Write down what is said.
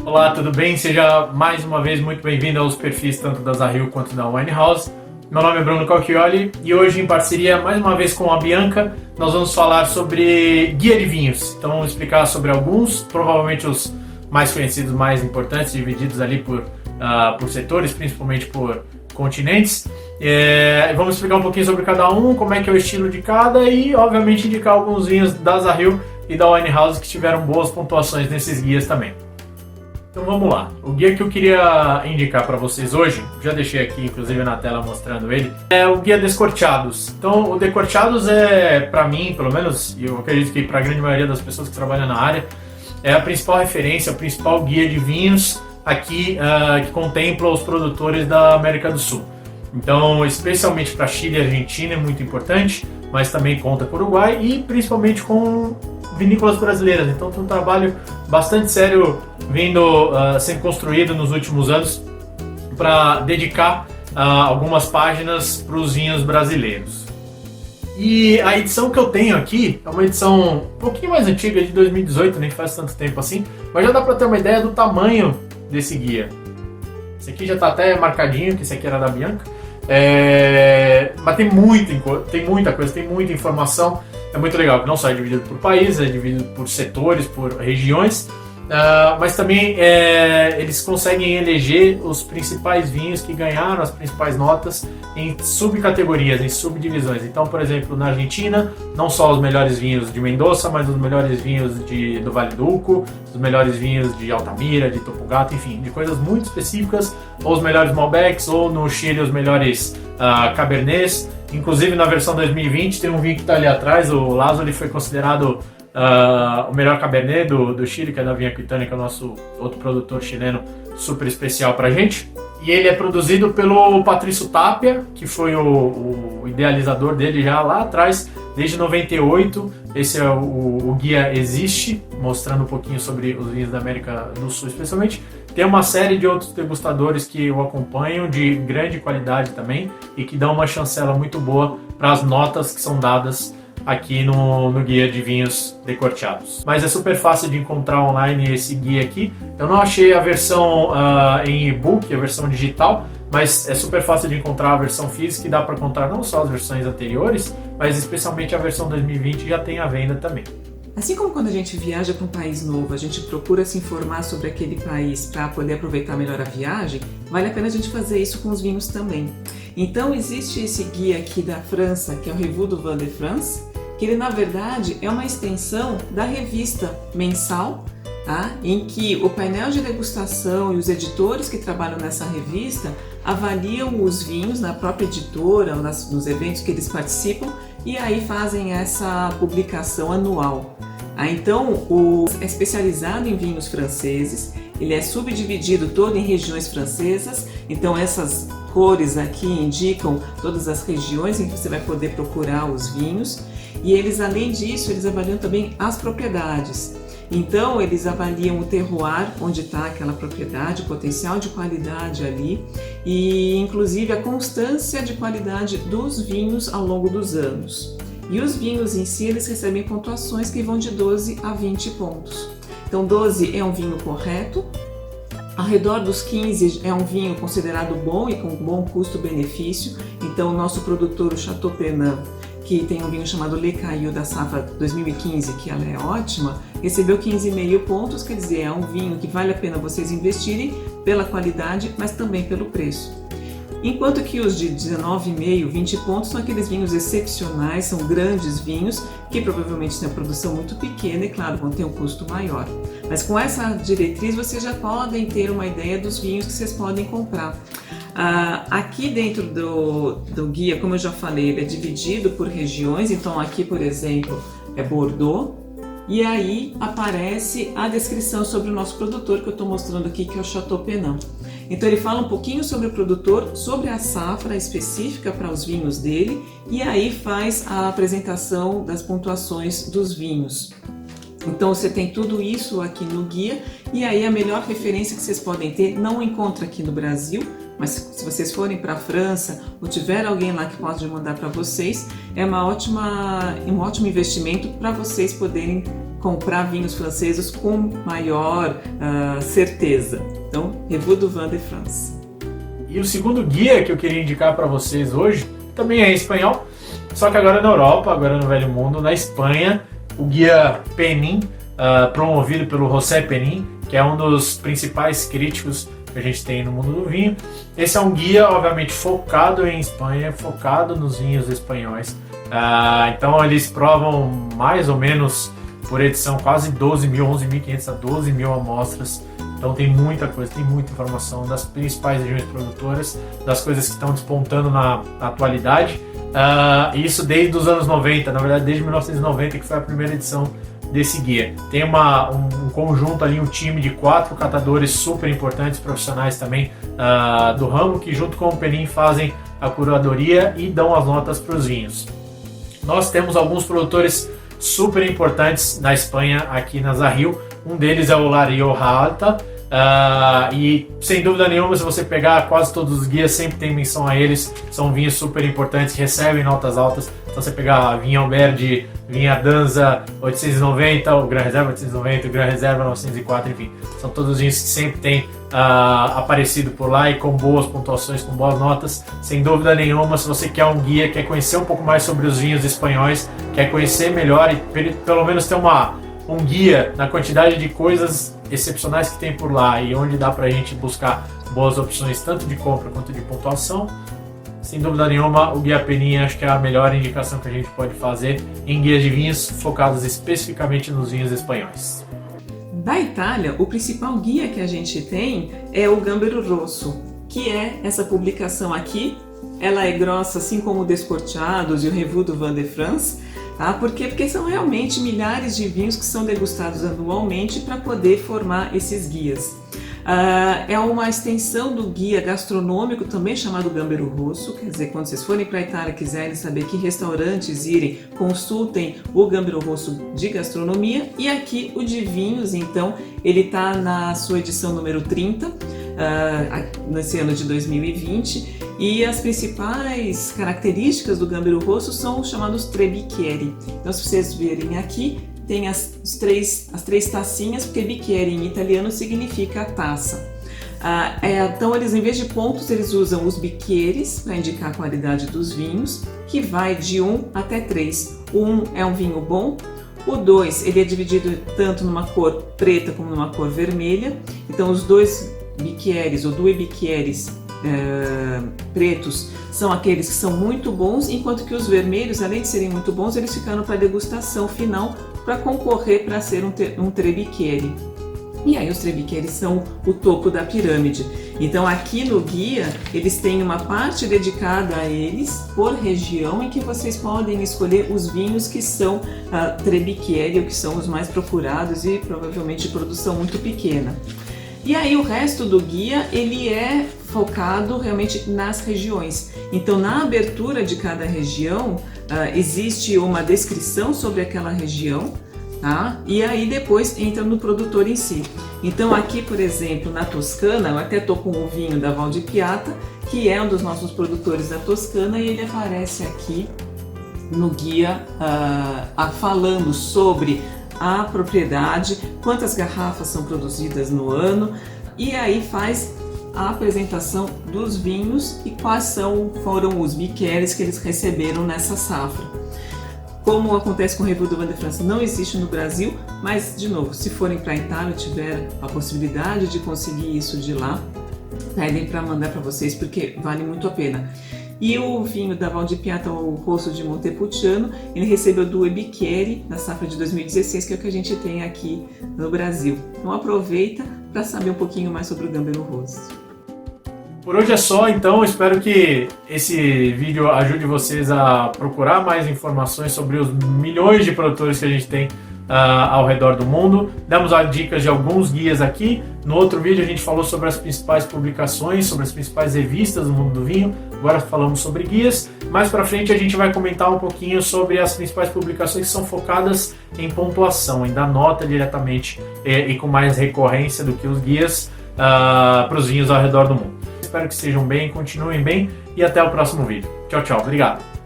Olá, tudo bem? Seja mais uma vez muito bem-vindo aos perfis tanto da Zahil quanto da Wine House. Meu nome é Bruno Cocchioli e hoje, em parceria mais uma vez com a Bianca, nós vamos falar sobre guia de vinhos. Então vamos explicar sobre alguns, provavelmente os mais conhecidos, mais importantes, divididos ali por setores, principalmente por continentes. Vamos explicar um pouquinho sobre cada um, como é que é o estilo de cada e, obviamente, indicar alguns vinhos da Zahil e da Wine House que tiveram boas pontuações nesses guias também. Então vamos lá, o guia que eu queria indicar para vocês hoje, já deixei aqui inclusive na tela mostrando ele, é o guia Descorteados. Então o Descorteados é, para mim, pelo menos, e eu acredito que para a grande maioria das pessoas que trabalham na área, é a principal referência, o principal guia de vinhos aqui que contempla os produtores da América do Sul. Então, especialmente para Chile e Argentina é muito importante, mas também conta com o Uruguai e principalmente com vinícolas brasileiras. Então tem um trabalho bastante sério sendo construído nos últimos anos para dedicar algumas páginas para os vinhos brasileiros. E a edição que eu tenho aqui é uma edição um pouquinho mais antiga, de 2018, nem faz tanto tempo assim, mas já dá para ter uma ideia do tamanho desse guia. Esse aqui já está até marcadinho, que esse aqui era da Bianca. Mas tem muita coisa, tem muita informação. É muito legal que não só é dividido por países, é dividido por setores, por regiões, mas também eles conseguem eleger os principais vinhos que ganharam as principais notas em subcategorias, em subdivisões. Então, por exemplo, na Argentina, não só os melhores vinhos de Mendoza, mas os melhores vinhos do Vale do Uco, os melhores vinhos de Altamira, de Topogato, enfim, de coisas muito específicas, ou os melhores Malbecs, ou no Chile os melhores Cabernets. Inclusive na versão 2020 tem um vinho que está ali atrás, o Lazo, ele foi considerado o melhor Cabernet do Chile, que é da Vinha Aquitânia, que é o nosso outro produtor chileno super especial pra gente. E ele é produzido pelo Patrício Tapia, que foi o idealizador dele já lá atrás, desde 98. Esse é o guia existe, mostrando um pouquinho sobre os vinhos da América do Sul especialmente. Tem uma série de outros degustadores que o acompanham, de grande qualidade também, e que dão uma chancela muito boa para as notas que são dadas aqui no guia de vinhos Descorteados. Mas é super fácil de encontrar online esse guia aqui. Eu não achei a versão em e-book, a versão digital, mas é super fácil de encontrar a versão física e dá para encontrar não só as versões anteriores, mas especialmente a versão 2020 já tem à venda também. Assim como quando a gente viaja para um país novo, a gente procura se informar sobre aquele país para poder aproveitar melhor a viagem, vale a pena a gente fazer isso com os vinhos também. Então existe esse guia aqui da França, que é o Revue du Vin de France, que ele na verdade é uma extensão da revista mensal, em que o painel de degustação e os editores que trabalham nessa revista avaliam os vinhos na própria editora, nos eventos que eles participam, e aí fazem essa publicação anual. Então, é especializado em vinhos franceses, ele é subdividido todo em regiões francesas, então essas cores aqui indicam todas as regiões em que você vai poder procurar os vinhos, e eles, além disso, eles avaliam também as propriedades. Então, eles avaliam o terroir, onde está aquela propriedade, o potencial de qualidade ali, e inclusive a constância de qualidade dos vinhos ao longo dos anos. E os vinhos em si, eles recebem pontuações que vão de 12 a 20 pontos. Então 12 é um vinho correto, ao redor dos 15 é um vinho considerado bom e com bom custo-benefício. Então o nosso produtor, o Chateau Penin, que tem um vinho chamado Le Caillou da safra 2015, que ela é ótima, recebeu 15,5 pontos, quer dizer, é um vinho que vale a pena vocês investirem pela qualidade, mas também pelo preço. Enquanto que os de 19,5, 20 pontos são aqueles vinhos excepcionais, são grandes vinhos que provavelmente têm uma produção muito pequena e, claro, vão ter um custo maior. Mas com essa diretriz vocês já podem ter uma ideia dos vinhos que vocês podem comprar. Aqui dentro do guia, como eu já falei, ele é dividido por regiões, então aqui, por exemplo, é Bordeaux, e aí aparece a descrição sobre o nosso produtor que eu estou mostrando aqui, que é o Chateau Penin. Então ele fala um pouquinho sobre o produtor, sobre a safra específica para os vinhos dele, e aí faz a apresentação das pontuações dos vinhos. Então você tem tudo isso aqui no guia, e aí a melhor referência que vocês podem ter, não encontra aqui no Brasil, mas se vocês forem para a França ou tiver alguém lá que pode mandar para vocês, é um ótimo investimento para vocês poderem comprar vinhos franceses com maior certeza. Então, Revue du Vin de France. E o segundo guia que eu queria indicar para vocês hoje também é em espanhol, só que agora na Europa, agora no Velho Mundo, na Espanha, o guia Penin, promovido pelo José Penin, que é um dos principais críticos que a gente tem no mundo do vinho. Esse é um guia, obviamente, focado em Espanha, focado nos vinhos espanhóis. Então eles provam mais ou menos por edição quase 11.500 a 12 mil amostras. Então tem muita coisa, tem muita informação das principais regiões produtoras, das coisas que estão despontando na atualidade. Isso desde os anos 90, na verdade desde 1990, que foi a primeira edição desse guia. Tem um conjunto ali, um time de 4 catadores super importantes, profissionais também do ramo, que junto com o Penin fazem a curadoria e dão as notas para os vinhos. Nós temos alguns produtores super importantes na Espanha, aqui na Zarril. Um deles é o La Rioja Alta, e sem dúvida nenhuma, se você pegar quase todos os guias, sempre tem menção a eles. São vinhos super importantes que recebem notas altas. Então você pegar a Vinha Alberdi, Vinha Danza 890, o Gran Reserva 890, o Gran Reserva 904, enfim, são todos vinhos que sempre têm aparecido por lá e com boas pontuações, com boas notas. Sem dúvida nenhuma, se você quer um guia, quer conhecer um pouco mais sobre os vinhos espanhóis, quer conhecer melhor e pelo menos ter um guia na quantidade de coisas excepcionais que tem por lá e onde dá pra gente buscar boas opções tanto de compra quanto de pontuação, sem dúvida nenhuma o Guia Penin acho que é a melhor indicação que a gente pode fazer em guias de vinhos focados especificamente nos vinhos espanhóis. Da Itália, o principal guia que a gente tem é o Gambero Rosso, que é essa publicação aqui. Ela é grossa, assim como o Descorteados e o Revue du Vin de France. Por quê? Porque são realmente milhares de vinhos que são degustados anualmente para poder formar esses guias. É uma extensão do guia gastronômico, também chamado Gambero Rosso, quer dizer, quando vocês forem para a Itália e quiserem saber que restaurantes irem, consultem o Gambero Rosso de gastronomia. E aqui o de vinhos, então, ele está na sua edição número 30, nesse ano de 2020, e as principais características do Gambero Rosso são os chamados tre bicchieri. Então, se vocês verem aqui, tem as três tacinhas, porque bicchieri em italiano significa taça. Então, eles, em vez de pontos, eles usam os bicchieres para indicar a qualidade dos vinhos, que vai de 1 até 3. O 1 é um vinho bom. O 2, ele é dividido tanto numa cor preta como numa cor vermelha. Então, os dois bicchieres ou due bicchieres pretos são aqueles que são muito bons, enquanto que os vermelhos, além de serem muito bons, eles ficaram para a degustação final para concorrer para ser um tre bicchieri. E aí os tre bicchieri são o topo da pirâmide. Então aqui no guia eles têm uma parte dedicada a eles por região, em que vocês podem escolher os vinhos que são tre bicchieri, ou que são os mais procurados e provavelmente de produção muito pequena. E aí o resto do guia ele é focado realmente nas regiões. Então na abertura de cada região existe uma descrição sobre aquela região, tá? E aí depois entra no produtor em si. Então aqui, por exemplo, na Toscana, eu até estou com o vinho da Val di Piata, que é um dos nossos produtores da Toscana, e ele aparece aqui no guia falando sobre a propriedade, quantas garrafas são produzidas no ano, e aí faz a apresentação dos vinhos e quais foram os bicchieres que eles receberam nessa safra. Como acontece com o Revue du Vin de France, não existe no Brasil, mas, de novo, se forem para a Itália e tiver a possibilidade de conseguir isso de lá, pedem para mandar para vocês, porque vale muito a pena. E o vinho da Val di Piata, o Rosso di Montepulciano, ele recebeu due bicchieri na safra de 2016, que é o que a gente tem aqui no Brasil. Então aproveita para saber um pouquinho mais sobre o Gambero Rosso. Por hoje é só, então espero que esse vídeo ajude vocês a procurar mais informações sobre os milhões de produtores que a gente tem ao redor do mundo. Demos dicas de alguns guias aqui. No outro vídeo a gente falou sobre as principais publicações, sobre as principais revistas do mundo do vinho. Agora falamos sobre guias. Mais pra frente a gente vai comentar um pouquinho sobre as principais publicações que são focadas em pontuação, em dar nota diretamente e com mais recorrência do que os guias para os vinhos ao redor do mundo. Espero que estejam bem, continuem bem e até o próximo vídeo. Tchau, tchau. Obrigado.